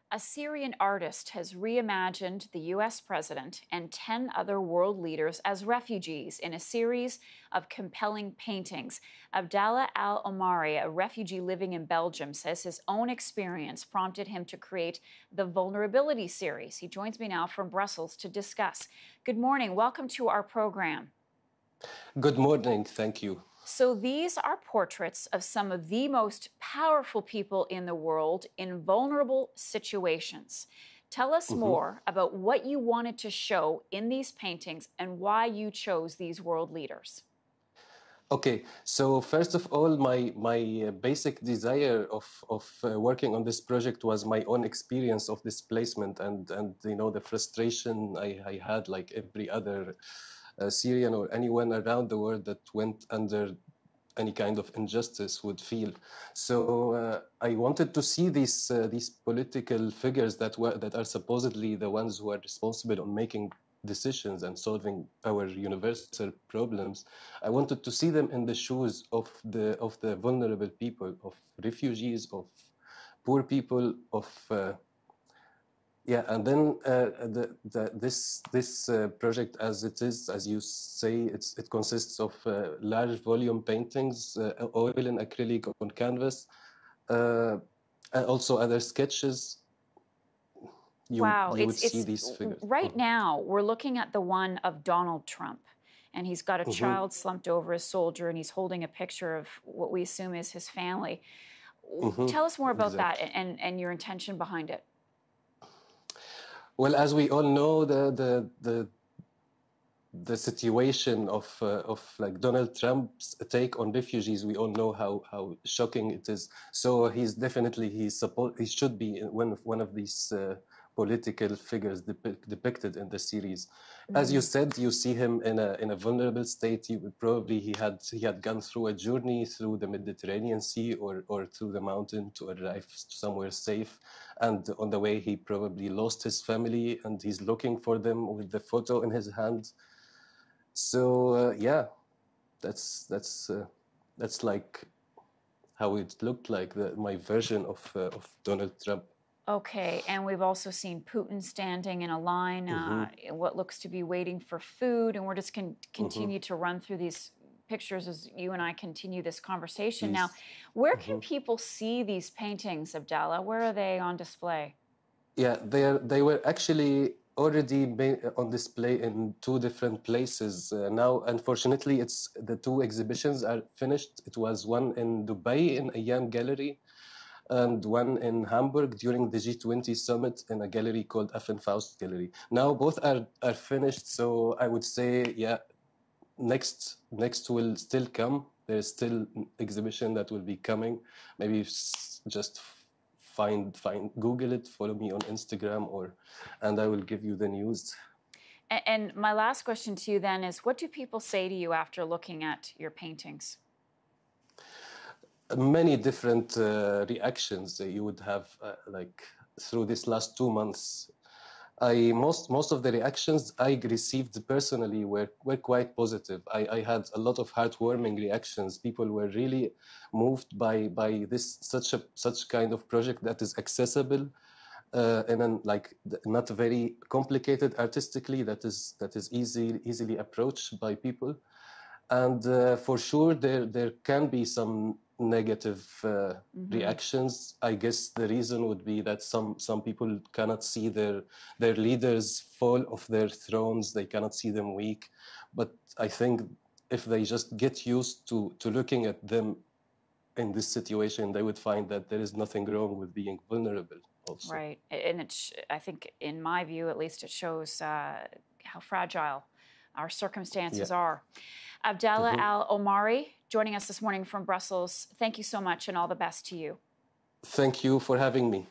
A Syrian artist has reimagined the U.S. president and 10 other world leaders as refugees in a series of compelling paintings. Abdalla Al Omari, a refugee living in Belgium, says his own experience prompted him to create the Vulnerability series. He joins me now from Brussels to discuss. Good morning. Welcome to our program. Good morning. Thank you. So these are portraits of some of the most powerful people in the world in vulnerable situations. Tell us more about what you wanted to show in these paintings and why you chose these world leaders. Okay, so first of all, my basic desire of working on this project was my own experience of displacement and the frustration I had, like every other Syrian or anyone around the world that went under any kind of injustice would feel. So I wanted to see these political figures that are supposedly the ones who are responsible on making decisions and solving our universal problems. I wanted to see them in the shoes of the vulnerable people, of refugees, of poor people, of yeah, and then this project, as it is, as you say, it consists of large volume paintings, oil and acrylic on canvas, and also other sketches. Wow, You would see these figures. Right now we're looking at the one of Donald Trump, and he's got a child slumped over a soldier, and he's holding a picture of what we assume is his family. Tell us more about that and your intention behind it. Well, as we all know, the situation of like Donald Trump's take on refugees, we all know how shocking it is. So he should be one of these political figures depicted in the series. As you said, you see him in a vulnerable state. He had gone through a journey through the Mediterranean Sea or through the mountain to arrive somewhere safe. And on the way, he probably lost his family, and he's looking for them with the photo in his hand. So yeah, that's like how it looked like, my version of Donald Trump. Okay, and we've also seen Putin standing in a line, what looks to be waiting for food, and we're just continue to run through these pictures as you and I continue this conversation. Now, where can people see these paintings, Abdalla? Where are they on display? Yeah, they were actually already on display in two different places. Now, unfortunately, the two exhibitions are finished. It was one in Dubai in a young gallery, and one in Hamburg during the G20 summit in a gallery called Affenfaust Gallery. Now both are finished, so I would say, yeah, next will still come. There is still an exhibition that will be coming. Maybe just Google it, follow me on Instagram, and I will give you the news. And my last question to you then is, what do people say to you after looking at your paintings? Many different reactions that you would have like through this last 2 months. Most of the reactions I received personally were quite positive. I had a lot of heartwarming reactions. People were really moved by this such kind of project that is accessible and then like not very complicated artistically. That is easily approached by people. And for sure, there can be some negative reactions. I guess the reason would be that some people cannot see their leaders fall off their thrones. They cannot see them weak. But I think if they just get used to looking at them in this situation, they would find that there is nothing wrong with being vulnerable also. Right. And I think, in my view, at least, it shows how fragile our circumstances are. Abdalla Al Omari, joining us this morning from Brussels. Thank you so much, and all the best to you. Thank you for having me.